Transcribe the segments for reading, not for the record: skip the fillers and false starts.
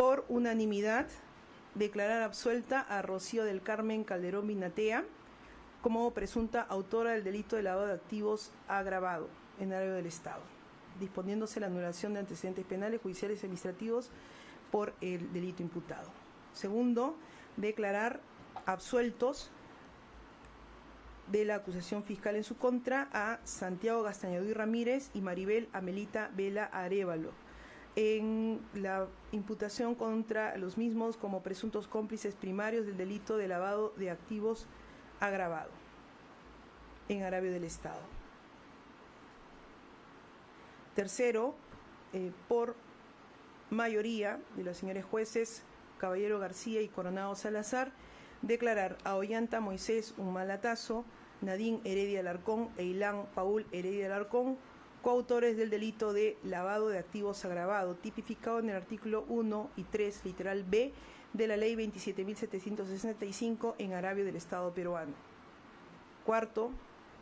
por unanimidad, declarar absuelta a Rocío del Carmen Calderón Binatea como presunta autora del delito de lavado de activos agravado en agravio del Estado, disponiéndose la anulación de antecedentes penales, judiciales y administrativos por el delito imputado. Segundo, declarar absueltos de la acusación fiscal en su contra a Santiago Gastañaduy Ramírez y Maribel Amelita Vela Arévalo en la imputación contra los mismos como presuntos cómplices primarios del delito de lavado de activos agravado en agravio del Estado. Tercero, por mayoría de los señores jueces Caballero García y Coronado Salazar, declarar a Ollanta Moisés Humalatazo, Nadine Heredia Alarcón e Ilan Paul Heredia Alarcón coautores del delito de lavado de activos agravado, tipificado en el artículo 1 y 3, literal B, de la Ley 27.765 en agravio del Estado peruano. Cuarto,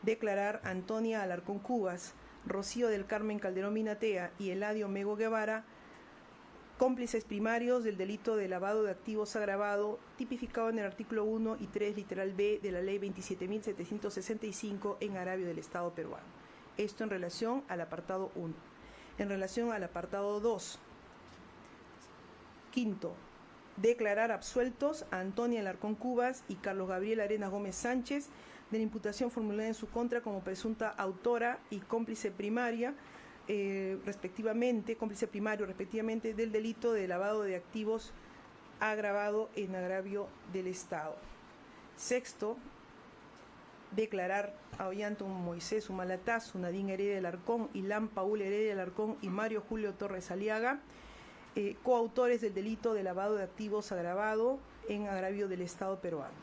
declarar a Antonia Alarcón Cubas, Rocío del Carmen Calderón Binatea y Eladio Mego Guevara cómplices primarios del delito de lavado de activos agravado, tipificado en el artículo 1 y 3, literal B, de la Ley 27.765 en agravio del Estado peruano. Esto en relación al apartado 1. En relación al apartado 2. Quinto, declarar absueltos a Antonia Alarcón Cubas y Carlos Gabriel Arenas Gómez Sánchez de la imputación formulada en su contra como presunta autora y cómplice primaria, cómplice primario respectivamente del delito de lavado de activos agravado en agravio del Estado. Sexto, declarar a Ollanta Moisés Humalatazo, Nadine Heredia Alarcón, Ilan Paul Heredia Alarcón y Mario Julio Torres Aliaga, coautores del delito de lavado de activos agravado en agravio del Estado peruano.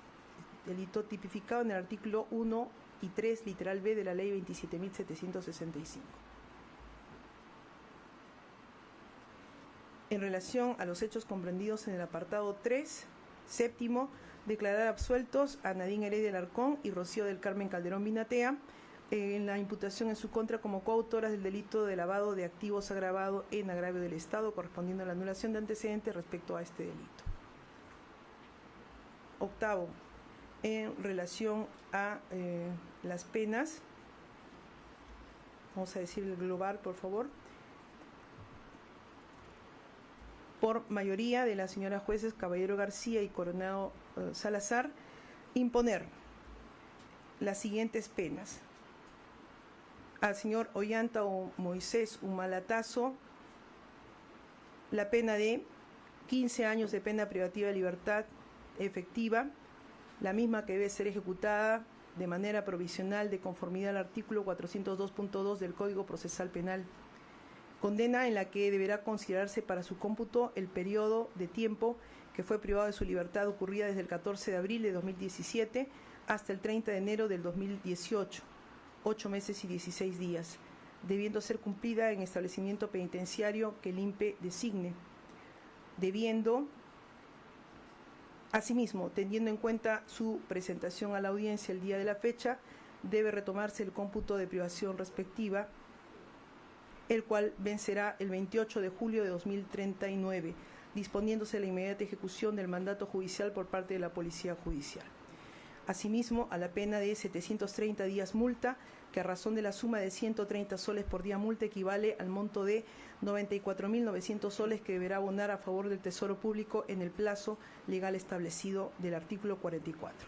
Delito tipificado en el artículo 1 y 3, literal B, de la Ley 27.765. En relación a los hechos comprendidos en el apartado 3, séptimo, declarar absueltos a Nadine Heredia Alarcón y Rocío del Carmen Calderón Binatea en la imputación en su contra como coautoras del delito de lavado de activos agravado en agravio del Estado, correspondiendo a la anulación de antecedentes respecto a este delito. Octavo, en relación a las penas, vamos a decir el global, por favor. Por mayoría de las señoras jueces Caballero García y Coronado Salazar, imponer las siguientes penas. Al señor Ollanta Moisés Humalatazo, la pena de 15 años de pena privativa de libertad efectiva, la misma que debe ser ejecutada de manera provisional de conformidad al artículo 402.2 del Código Procesal Penal. Condena en la que deberá considerarse para su cómputo el periodo de tiempo que fue privado de su libertad ocurrida desde el 14 de abril de 2017 hasta el 30 de enero del 2018, 8 meses y 16 días, debiendo ser cumplida en establecimiento penitenciario que el INPE designe, debiendo, asimismo, teniendo en cuenta su presentación a la audiencia el día de la fecha, debe retomarse el cómputo de privación respectiva, el cual vencerá el 28 de julio de 2039, disponiéndose la inmediata ejecución del mandato judicial por parte de la Policía Judicial. Asimismo, a la pena de 730 días multa, que a razón de la suma de 130 soles por día multa equivale al monto de 94.900 soles que deberá abonar a favor del Tesoro Público en el plazo legal establecido del artículo 44.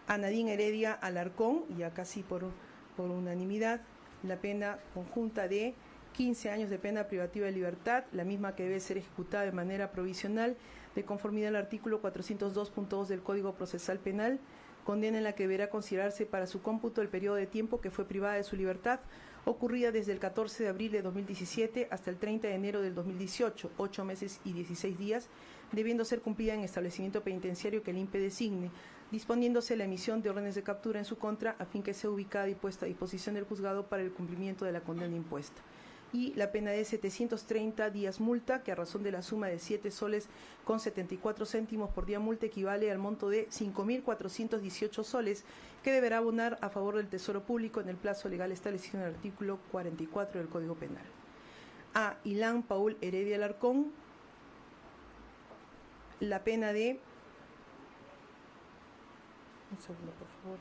A Nadine Heredia Alarcón, y acá sí por unanimidad, la pena conjunta de 15 años de pena privativa de libertad, la misma que debe ser ejecutada de manera provisional de conformidad al artículo 402.2 del Código Procesal Penal, condena en la que deberá considerarse para su cómputo el periodo de tiempo que fue privada de su libertad, ocurrida desde el 14 de abril de 2017 hasta el 30 de enero del 2018, 8 meses y 16 días, debiendo ser cumplida en establecimiento penitenciario que el INPE designe, disponiéndose la emisión de órdenes de captura en su contra a fin que sea ubicada y puesta a disposición del juzgado para el cumplimiento de la condena impuesta. Y la pena de 730 días multa, que a razón de la suma de 7 soles con 74 céntimos por día multa equivale al monto de 5.418 soles, que deberá abonar a favor del Tesoro Público en el plazo legal establecido en el artículo 44 del Código Penal. A Ilan Paul Heredia Alarcón, la pena de... Un segundo, por favor.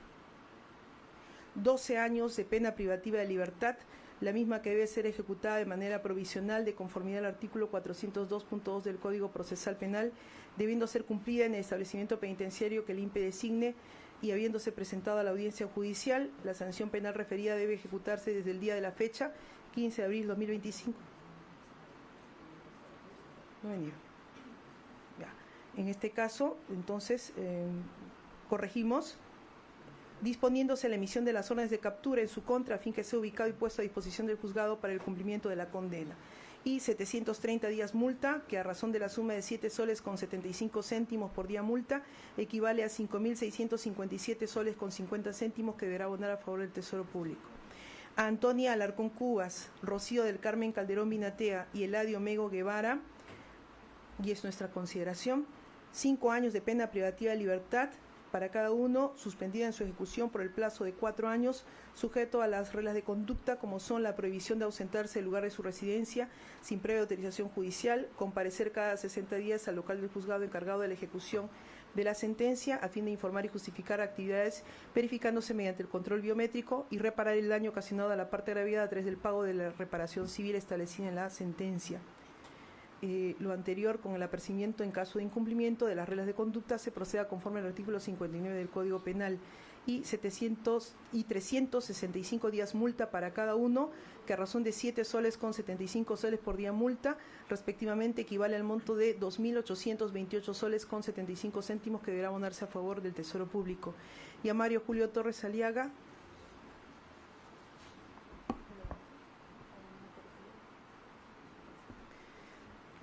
12 años de pena privativa de libertad, la misma que debe ser ejecutada de manera provisional de conformidad al artículo 402.2 del Código Procesal Penal, debiendo ser cumplida en el establecimiento penitenciario que el INPE designe y habiéndose presentado a la audiencia judicial. La sanción penal referida debe ejecutarse desde el día de la fecha, 15 de abril de 2025. No venía. Ya. En este caso, entonces, corregimos, disponiéndose la emisión de las órdenes de captura en su contra a fin que sea ubicado y puesto a disposición del juzgado para el cumplimiento de la condena. Y 730 días multa, que a razón de la suma de 7 soles con 75 céntimos por día multa, equivale a 5.657 soles con 50 céntimos que deberá abonar a favor del Tesoro Público. A Antonia Alarcón Cubas, Rocío del Carmen Calderón Binatea y Eladio Mego Guevara, y es nuestra consideración, 5 años de pena privativa de libertad para cada uno, suspendida en su ejecución por el plazo de 4 años, sujeto a las reglas de conducta como son la prohibición de ausentarse del lugar de su residencia sin previa autorización judicial, comparecer cada 60 días al local del juzgado encargado de la ejecución de la sentencia a fin de informar y justificar actividades verificándose mediante el control biométrico y reparar el daño ocasionado a la parte agraviada a través del pago de la reparación civil establecida en la sentencia. Lo anterior con el apercibimiento en caso de incumplimiento de las reglas de conducta se proceda conforme al artículo 59 del Código Penal y 365 días multa para cada uno, que a razón de 7 soles con 75 soles por día multa, respectivamente equivale al monto de 2.828 soles con 75 céntimos que deberá abonarse a favor del Tesoro Público. Y a Mario Julio Torres Aliaga,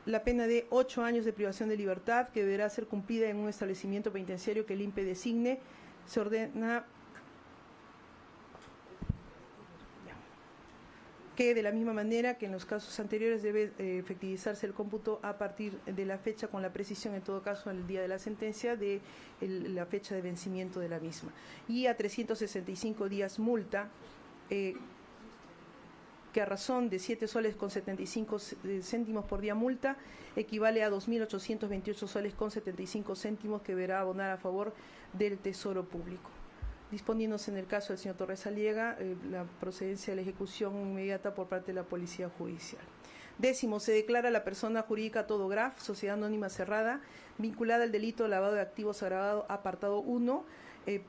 la pena de 8 años de privación de libertad, que deberá ser cumplida en un establecimiento penitenciario que el INPE designe. Se ordena que de la misma manera que en los casos anteriores debe efectivizarse el cómputo a partir de la fecha, con la precisión en todo caso el día de la sentencia de la fecha de vencimiento de la misma. Y a 365 días multa, que a razón de 7 soles con 75 céntimos por día multa, equivale a 2.828 soles con 75 céntimos que deberá abonar a favor del Tesoro Público. Disponiéndose en el caso del señor Torres Aliaga la procedencia de la ejecución inmediata por parte de la Policía Judicial. 10. Se declara a la persona jurídica Todograf, Sociedad Anónima Cerrada, vinculada al delito de lavado de activos agravado apartado 1,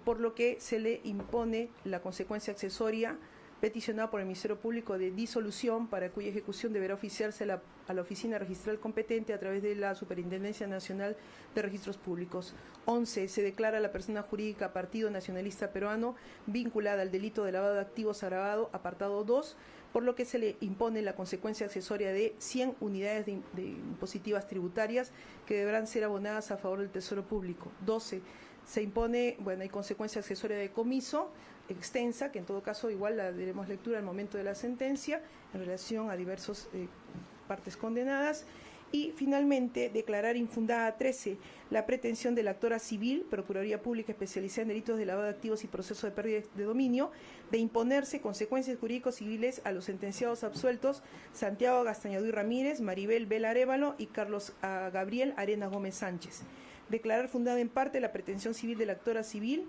por lo que se le impone la consecuencia accesoria peticionada por el Ministerio Público de disolución, para cuya ejecución deberá oficiarse a la oficina registral competente a través de la Superintendencia Nacional de Registros Públicos. 11. Se declara a la persona jurídica Partido Nacionalista Peruano vinculada al delito de lavado de activos agravado apartado 2, por lo que se le impone la consecuencia accesoria de 100 unidades de impositivas tributarias que deberán ser abonadas a favor del Tesoro Público. 12. Se impone, hay consecuencia accesoria de decomiso extensa, que en todo caso igual la daremos lectura al momento de la sentencia en relación a diversas partes condenadas. Y finalmente declarar infundada 13 la pretensión de la actora civil, Procuraduría Pública especializada en delitos de lavado de activos y proceso de pérdida de dominio, de imponerse consecuencias jurídicos civiles a los sentenciados absueltos Santiago Gastañadú y Ramírez, Maribel Vela Arévalo y Carlos Gabriel Arenas Gómez Sánchez. Declarar fundada en parte la pretensión civil de la actora civil.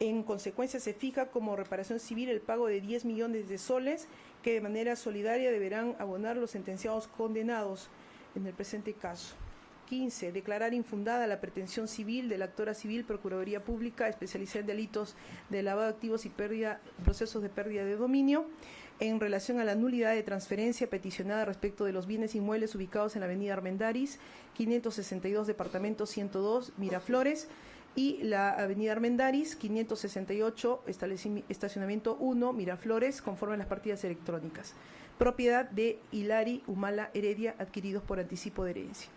En consecuencia, se fija como reparación civil el pago de 10 millones de soles que de manera solidaria deberán abonar los sentenciados condenados en el presente caso. 15. Declarar infundada la pretensión civil de la actora civil Procuraduría Pública especializada en delitos de lavado de activos y procesos de pérdida de dominio en relación a la nulidad de transferencia peticionada respecto de los bienes inmuebles ubicados en la avenida Armendáriz, 562, departamento 102, Miraflores, y la avenida Armendáriz, 568, estacionamiento 1, Miraflores, conforme a las partidas electrónicas. Propiedad de Hilari Humala Heredia, adquiridos por anticipo de herencia.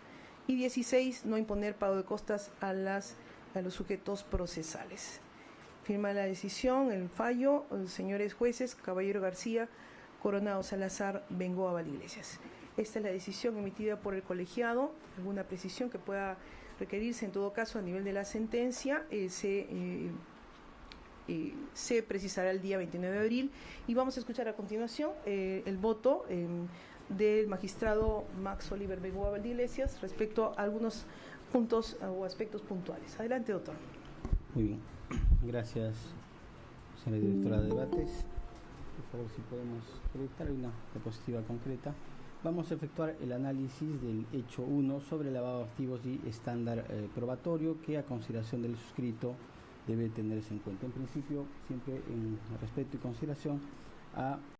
Y 16, no imponer pago de costas a los sujetos procesales. Firma la decisión, el fallo, señores jueces, Caballero García, Coronado Salazar, Bengoa Valiglesias. Esta es la decisión emitida por el colegiado. Alguna precisión que pueda requerirse, en todo caso, a nivel de la sentencia, se precisará el día 29 de abril. Y vamos a escuchar a continuación el voto del magistrado Max Oliver Bengoa Valdeiglesias respecto a algunos puntos o aspectos puntuales. Adelante, doctor. Muy bien. Gracias, señora directora de debates. Por favor, si podemos proyectar una diapositiva concreta. Vamos a efectuar el análisis del hecho 1 sobre lavado de activos y estándar probatorio que a consideración del suscrito debe tenerse en cuenta. En principio, siempre en respeto y consideración a